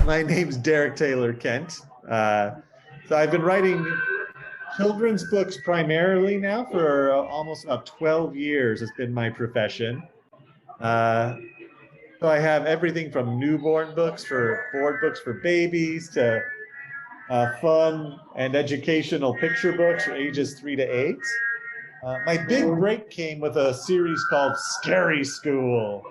My name's Derek Taylor Kent. So I've been writing children's books primarily now for almost about 12 years. It's been my profession. So I have everything from newborn books for board books for babies to fun and educational picture books for ages 3 to 8. My big break came with a series called Scary School.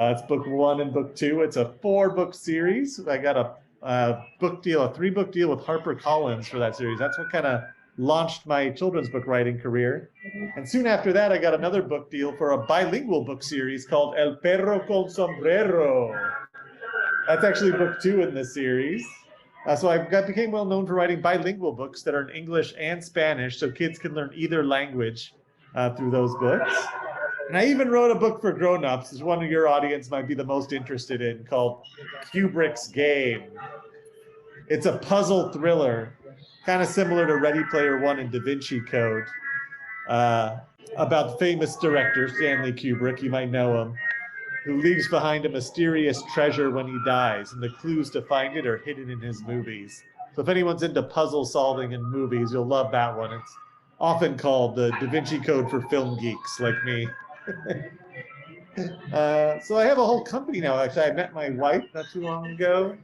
It's book 1 and book 2. It's a 4-book series. I got a book deal, a 3-book deal with HarperCollins for that series. That's what kind of launched my children's book writing career. And soon after that, I got another book deal for a bilingual book series called El Perro con Sombrero. That's actually book 2 in this series. So I became well known for writing bilingual books that are in English and Spanish, so kids can learn either language through those books. And I even wrote a book for grown-ups, which one of your audience might be the most interested in, called Kubrick's Game. It's a puzzle thriller, kind of similar to Ready Player One and Da Vinci Code, about famous director Stanley Kubrick, you might know him, who leaves behind a mysterious treasure when he dies, and the clues to find it are hidden in his movies. So if anyone's into puzzle solving in movies, you'll love that one. It's often called the Da Vinci Code for film geeks like me. So I have a whole company now. Actually, I met my wife not too long ago.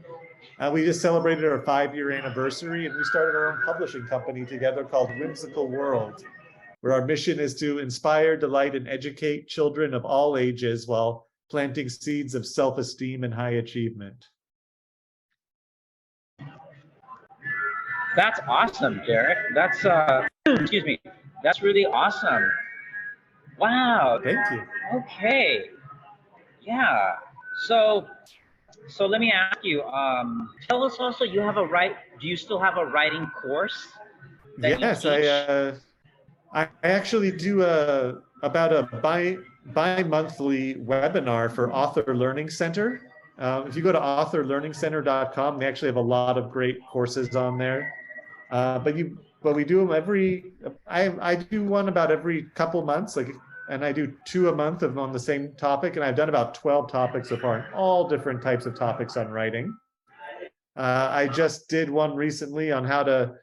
We just celebrated our 5-year anniversary, and we started our own publishing company together called Whimsical World, where our mission is to inspire, delight, and educate children of all ages while planting seeds of self-esteem and high achievement. That's awesome, Derek. That's excuse me. That's really awesome. Wow. Thank you. Okay. Yeah. So let me ask you. Tell us also. Do you still have a writing course? Yes, I actually do about a bi-monthly webinar for Author Learning Center. If you go to authorlearningcenter.com, they actually have a lot of great courses on there. But we do them I do one about every couple months, and I do 2 a month on the same topic, and I've done about 12 topics so far, all different types of topics on writing. I just did one recently on how to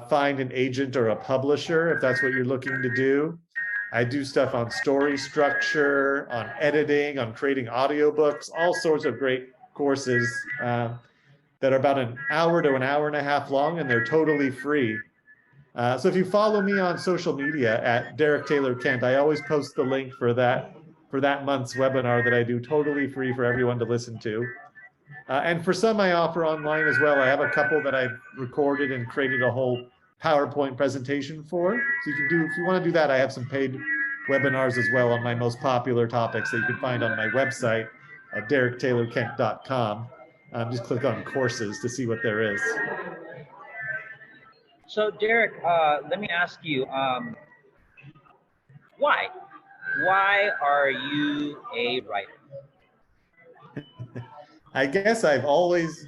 find an agent or a publisher, if that's what you're looking to do. I do stuff on story structure, on editing, on creating audiobooks, all sorts of great courses that are about an hour to an hour and a half long, and they're totally free. So if you follow me on social media at Derek Taylor Kent, I always post the link for that month's webinar that I do totally free for everyone to listen to. And for some I offer online as well. I have a couple that I've recorded and created a whole PowerPoint presentation for. So you can do, if you want to do that, I have some paid webinars as well on my most popular topics that you can find on my website at derektaylorkent.com. Just click on courses to see what there is. So Derek, let me ask you, why? Why are you a writer? I guess I've always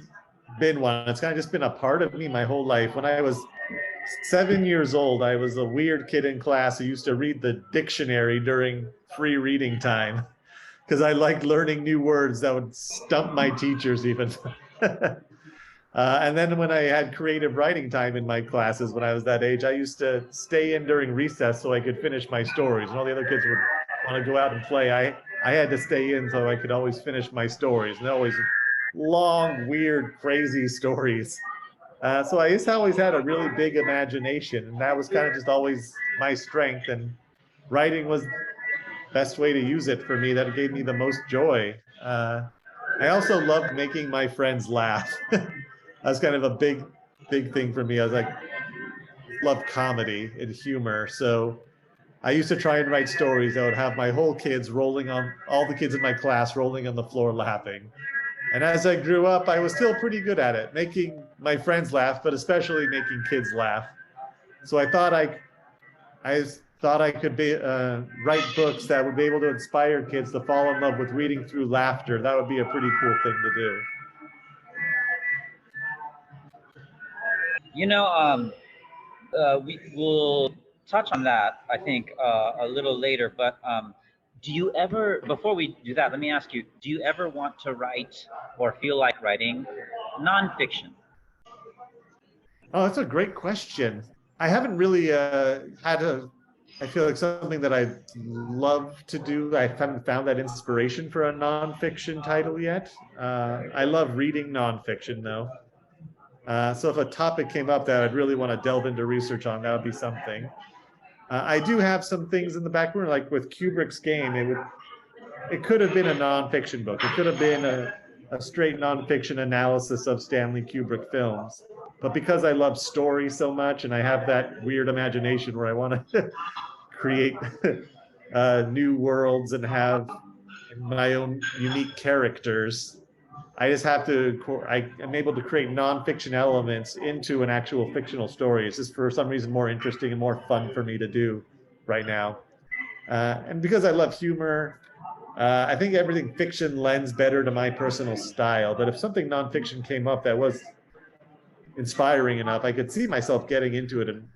been one. It's kind of just been a part of me my whole life. When I was 7 years old, I was a weird kid in class who used to read the dictionary during free reading time because I liked learning new words that would stump my teachers even. And then when I had creative writing time in my classes when I was that age, I used to stay in during recess so I could finish my stories. And all the other kids would want to go out and play. I had to stay in so I could always finish my stories. And they're always long, weird, crazy stories. So I just always had a really big imagination, and that was kind of just always my strength. And writing was the best way to use it for me. That gave me the most joy. I also loved making my friends laugh. That's kind of a big thing for me. I was loved comedy and humor. So I used to try and write stories that would have my whole kids rolling on, all the kids in my class rolling on the floor laughing. And as I grew up, I was still pretty good at it, making my friends laugh, but especially making kids laugh. So I thought I could write books that would be able to inspire kids to fall in love with reading through laughter. That would be a pretty cool thing to do. You know, we will touch on that, I think, a little later. But do you ever, before we do that, let me ask you, do you ever want to write or feel like writing nonfiction? Oh, that's a great question. I haven't really had a, I feel like something that I love to do. I haven't found that inspiration for a nonfiction title yet. I love reading nonfiction though. So if a topic came up that I'd really want to delve into research on, that would be something. I do have some things in the back burner, like with Kubrick's Game. It could have been a nonfiction book. It could have been a straight nonfiction analysis of Stanley Kubrick films. But because I love story so much and I have that weird imagination where I want to create new worlds and have my own unique characters, I just have to, I am able to create nonfiction elements into an actual fictional story. It's just for some reason more interesting and more fun for me to do right now. And because I love humor, I think everything fiction lends better to my personal style. But if something nonfiction came up that was inspiring enough, I could see myself getting into it and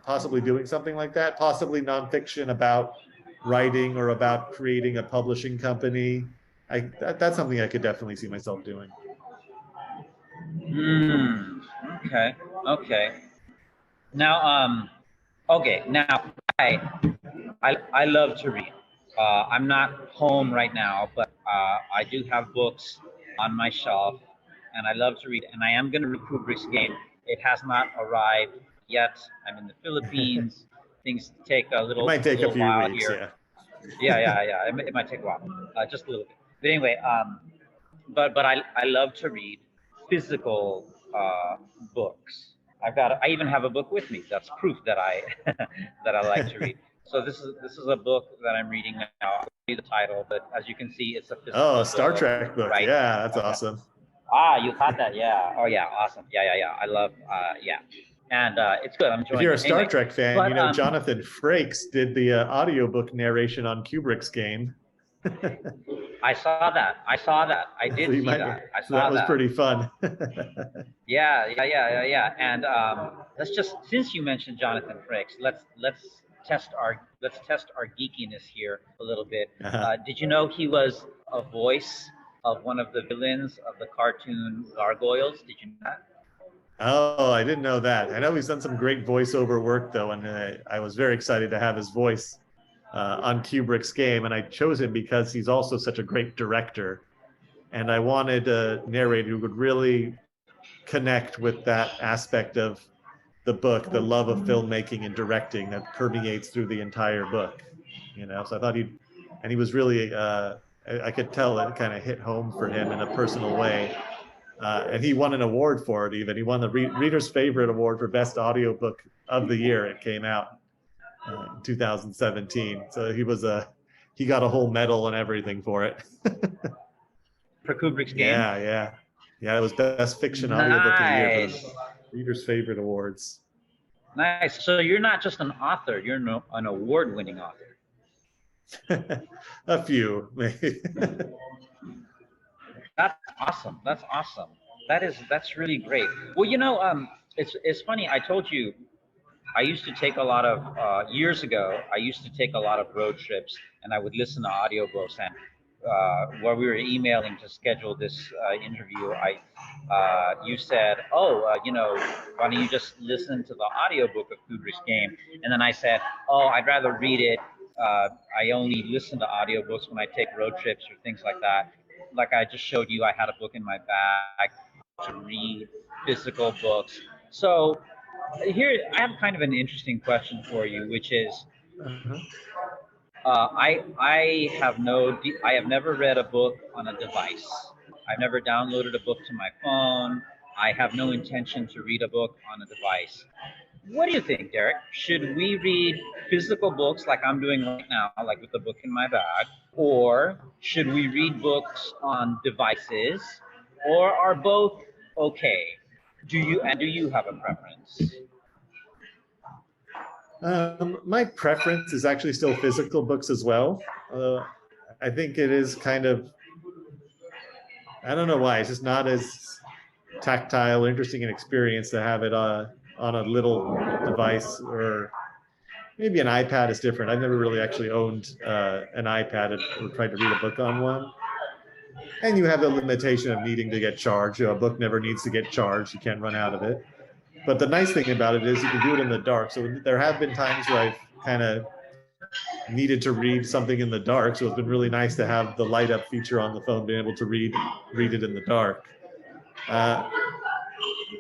possibly doing something like that. Possibly nonfiction about writing or about creating a publishing company. That's something I could definitely see myself doing. Okay. Okay. Now, okay. Now, I I love to read. I'm not home right now, but I do have books on my shelf, and I love to read. And I am going to read Kubrick's Game. It has not arrived yet. I'm in the Philippines. Things take a It might take a little few while weeks, here. yeah. Yeah. It might take a while, just a little bit. But anyway, but I love to read physical books. I even have a book with me. That's proof that I that I like to read. So this is a book that I'm reading now. I'll read the title, but as you can see, it's a physical Oh, a Star book, Trek book. right? Yeah, that's Okay. awesome. Ah, you caught that? Yeah. Oh yeah, awesome. Yeah. I love yeah, and it's good. I'm If enjoying you're a it. Star Anyway, Trek fan, but you know Jonathan Frakes did the audiobook narration on Kubrick's Game. I saw that. I So did you see might, that. I so that saw was that. pretty fun. Yeah. And let's just, since you mentioned Jonathan Frakes, let's test our geekiness here a little bit. Uh-huh. Did you know he was a voice of one of the villains of the cartoon Gargoyles? Did you know that? Oh, I didn't know that. I know he's done some great voiceover work though, and I was very excited to have his voice on Kubrick's Game, and I chose him because he's also such a great director, and I wanted a narrator who would really connect with that aspect of the book, the love of filmmaking and directing that permeates through the entire book. You know, so I thought he was really, I could tell it kind of hit home for him in a personal way. And he won an award for it even. He won the Reader's Favorite Award for Best Audiobook of the Year. It came out in 2017. So he got a whole medal and everything for it. For Kubrick's Game? Yeah, it was Best Fiction Audiobook of the Year for Nice. the Reader's Favorite Awards. Nice. So you're not just an author, you're an award-winning author. A few, maybe. That's awesome. That's really great. Well, it's funny. I told you I used to take a lot of years ago. I used to take a lot of road trips, and I would listen to audiobooks. And while we were emailing to schedule this interview, you said, "Oh, why don't you just listen to the audiobook of Kubrick's Game?" And then I said, "Oh, I'd rather read it. I only listen to audiobooks when I take road trips or things like that." Like I just showed you, I had a book in my bag to read physical books. So here, I have kind of an interesting question for you, which is, Uh-huh. I have never read a book on a device. I've never downloaded a book to my phone. I have no intention to read a book on a device. What do you think, Derek? Should we read physical books like I'm doing right now, like with the book in my bag, or should we read books on devices, or are both okay? Do you have a preference? My preference is actually still physical books as well. I think it is kind of, I don't know why, it's just not as tactile, interesting an experience to have it on a little device, or maybe an iPad is different. I've never really actually owned an iPad or tried to read a book on one. And you have the limitation of needing to get charged. A book never needs to get charged. You can't run out of it. But the nice thing about it is you can do it in the dark. So there have been times where I've kind of needed to read something in the dark. So it's been really nice to have the light up feature on the phone, being able to read it in the dark.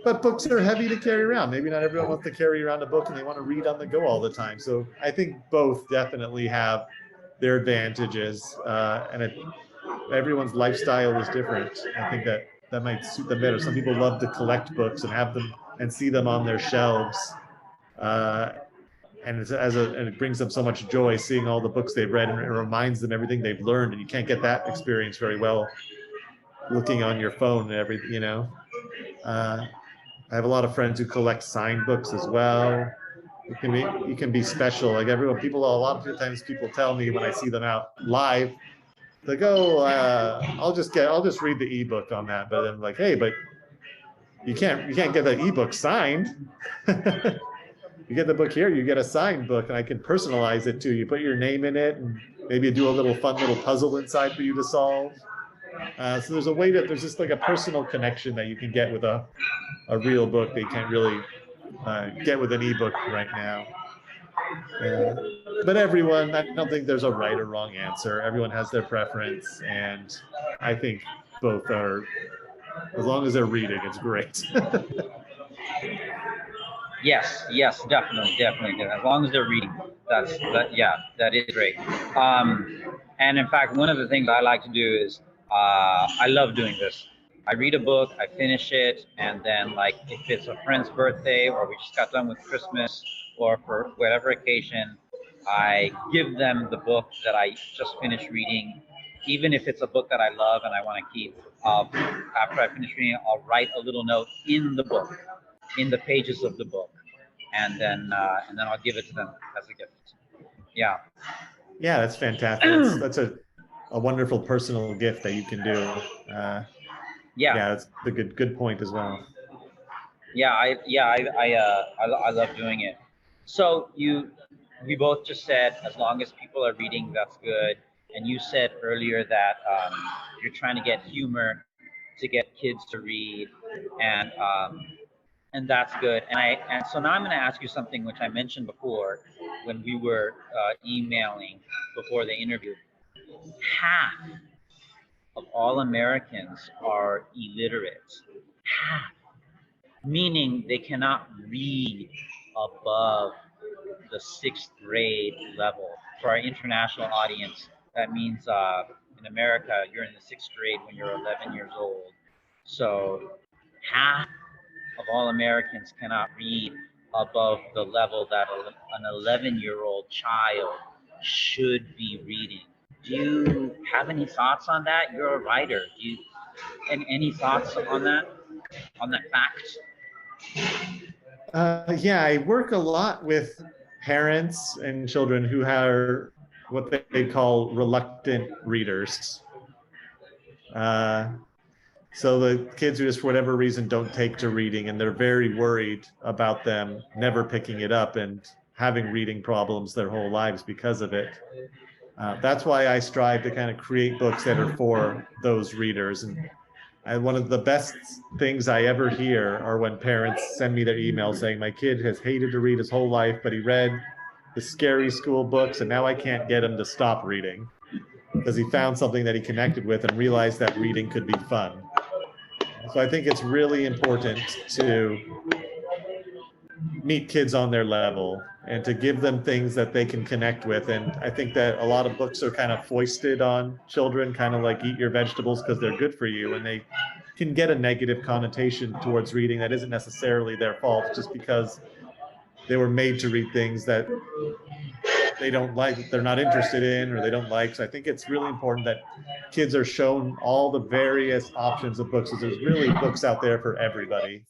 But books are heavy to carry around. Maybe not everyone wants to carry around a book and they want to read on the go all the time. So I think both definitely have their advantages, everyone's lifestyle is different. I think that might suit them better. Some people love to collect books and have them and see them on their shelves, and and it brings them so much joy seeing all the books they've read, and it reminds them everything they've learned. And you can't get that experience very well looking on your phone and everything. I have a lot of friends who collect signed books as well. You can be special. Like everyone, a lot of times people tell me when I see them out live, like, oh, I'll just read the ebook on that. But I'm like, hey, but you can't get the ebook signed. You get the book here, you get a signed book, and I can personalize it to you. Put your name in it, and maybe do a little fun little puzzle inside for you to solve. So there's just like a personal connection that you can get with a real book that you can't really get with an ebook right now. But everyone, I don't think there's a right or wrong answer. Everyone has their preference, and I think both are, as long as they're reading, it's great. Yes, definitely. As long as they're reading, that is great. And in fact, one of the things I like to do is I love doing this. I read a book, I finish it, and then like if it's a friend's birthday or we just got done with Christmas or for whatever occasion, I give them the book that I just finished reading, even if it's a book that I love and I want to keep. After I finish reading it, I'll write a little note in the book, in the pages of the book, and then I'll give it to them as a gift. Yeah. Yeah, that's fantastic. That's a wonderful personal gift that you can do. Yeah, that's a good point as well. I love doing it. So we both just said as long as people are reading, that's good. And you said earlier that you're trying to get humor to get kids to read, and that's good. And so now I'm going to ask you something which I mentioned before when we were emailing before the interview. Half of all Americans are illiterate. Half, meaning they cannot read above the sixth grade level. For our international audience, that means in America, you're in the sixth grade when you're 11 years old. So half of all Americans cannot read above the level that an 11-year-old child should be reading. Do you have any thoughts on that? You're a writer. Any thoughts on that fact? Yeah, I work a lot with parents and children who are what they call reluctant readers. So the kids who just for whatever reason don't take to reading, and they're very worried about them never picking it up and having reading problems their whole lives because of it. That's why I strive to kind of create books that are for those readers. And one of the best things I ever hear are when parents send me their emails saying, my kid has hated to read his whole life, but he read the scary school books, and now I can't get him to stop reading because he found something that he connected with and realized that reading could be fun. So I think it's really important to meet kids on their level and to give them things that they can connect with. And I think that a lot of books are kind of foisted on children, kind of like eat your vegetables because they're good for you. And they can get a negative connotation towards reading that isn't necessarily their fault, just because they were made to read things that they don't like, they're not interested in, or they don't like. So I think it's really important that kids are shown all the various options of books. Because there's really books out there for everybody.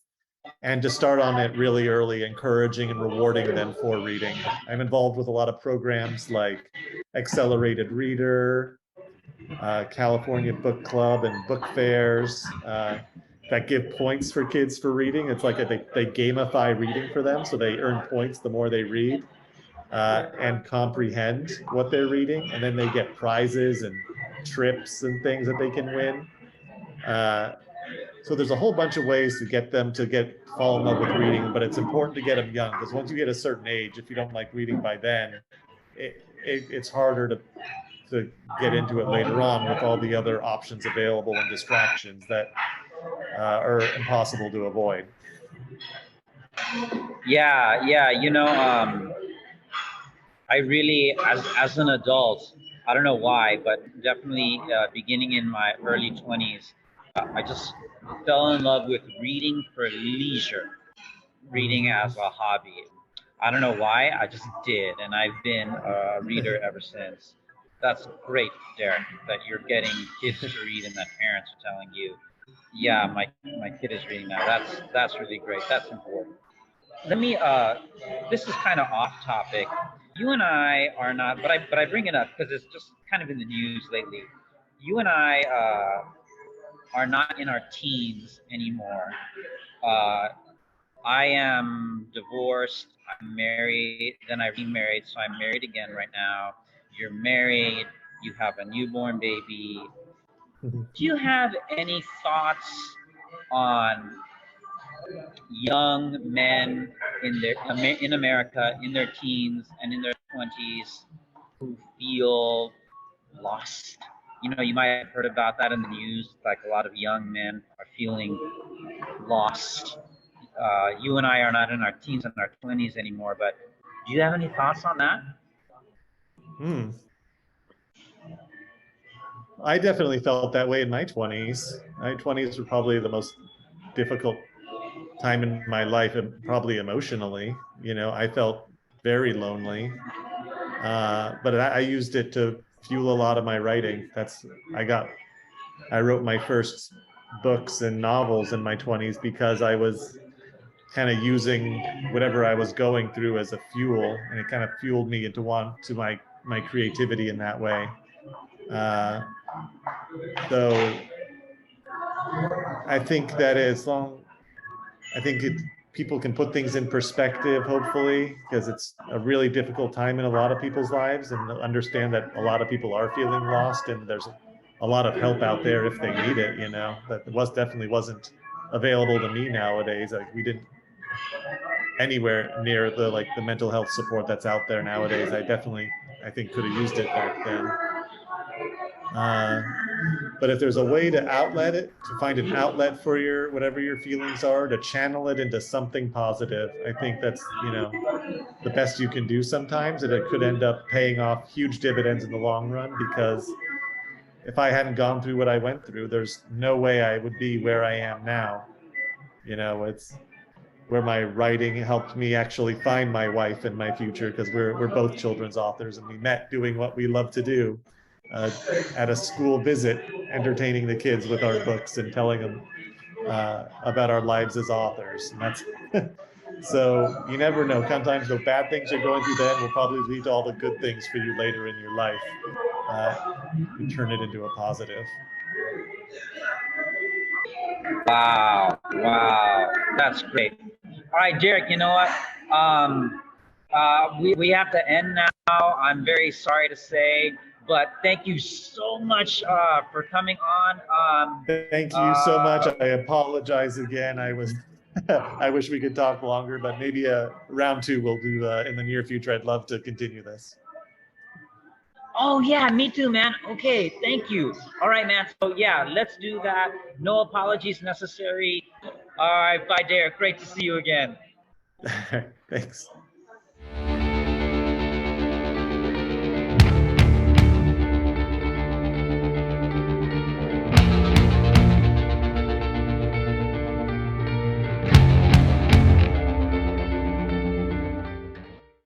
And to start on it really early, encouraging and rewarding them for reading. I'm involved with a lot of programs like Accelerated Reader, California Book Club, and book fairs that give points for kids for reading. It's like they gamify reading for them, so they earn points the more they read and comprehend what they're reading. And then they get prizes and trips and things that they can win. So there's a whole bunch of ways to get them to fall in love with reading, but it's important to get them young, because once you get a certain age, if you don't like reading by then, it's harder to get into it later on with all the other options available and distractions that are impossible to avoid. Yeah. I really, as an adult, I don't know why, but definitely beginning in my early 20s, I just fell in love with reading for leisure, reading as a hobby. I don't know why, I just did, and I've been a reader ever since. That's great, Derek, that you're getting kids to read and that parents are telling you, yeah, my kid is reading now. That's really great. That's important. Let me this is kind of off topic. You and I are not, but I bring it up because it's just kind of in the news lately. You and I are not in our teens anymore. Uh, I am divorced. I'm married. Then I remarried, so I'm married again right now. You're married. You have a newborn baby. Do you have any thoughts on young men in America in their teens and in their 20s who feel lost? You know, you might have heard about that in the news. Like a lot of young men are feeling lost. You and I are not in our teens and our 20s anymore, but do you have any thoughts on that? I definitely felt that way in my 20s. My 20s were probably the most difficult time in my life, and probably emotionally. I felt very lonely, but I used it to fuel a lot of my writing. I wrote my first books and novels in my 20s because I was kind of using whatever I was going through as a fuel, and it kind of fueled me into my creativity in that way. Uh, so I think that I think people can put things in perspective, hopefully, because it's a really difficult time in a lot of people's lives, and understand that a lot of people are feeling lost, and there's a lot of help out there if they need it. That definitely wasn't available to me nowadays. Like, we didn't anywhere near the mental health support that's out there nowadays. I think could have used it back then. But if there's a way to find an outlet for whatever your feelings are, to channel it into something positive, I think that's, the best you can do sometimes. And it could end up paying off huge dividends in the long run, because if I hadn't gone through what I went through, there's no way I would be where I am now. It's where my writing helped me actually find my wife and my future, because we're both children's authors, and we met doing what we love to do, at a school visit, entertaining the kids with our books and telling them about our lives as authors. And that's so you never know. Sometimes the bad things you're going through then will probably lead to all the good things for you later in your life. You turn it into a positive. Wow, that's great. All right, Derek, you know what? We have to end now. I'm very sorry to say, but thank you so much for coming on. Thank you so much. I apologize again. I wish we could talk longer, but maybe a round two we'll do in the near future. I'd love to continue this. Oh yeah, me too, man. Okay, thank you. All right, man. So yeah, let's do that. No apologies necessary. All right, bye, Derek. Great to see you again. Thanks.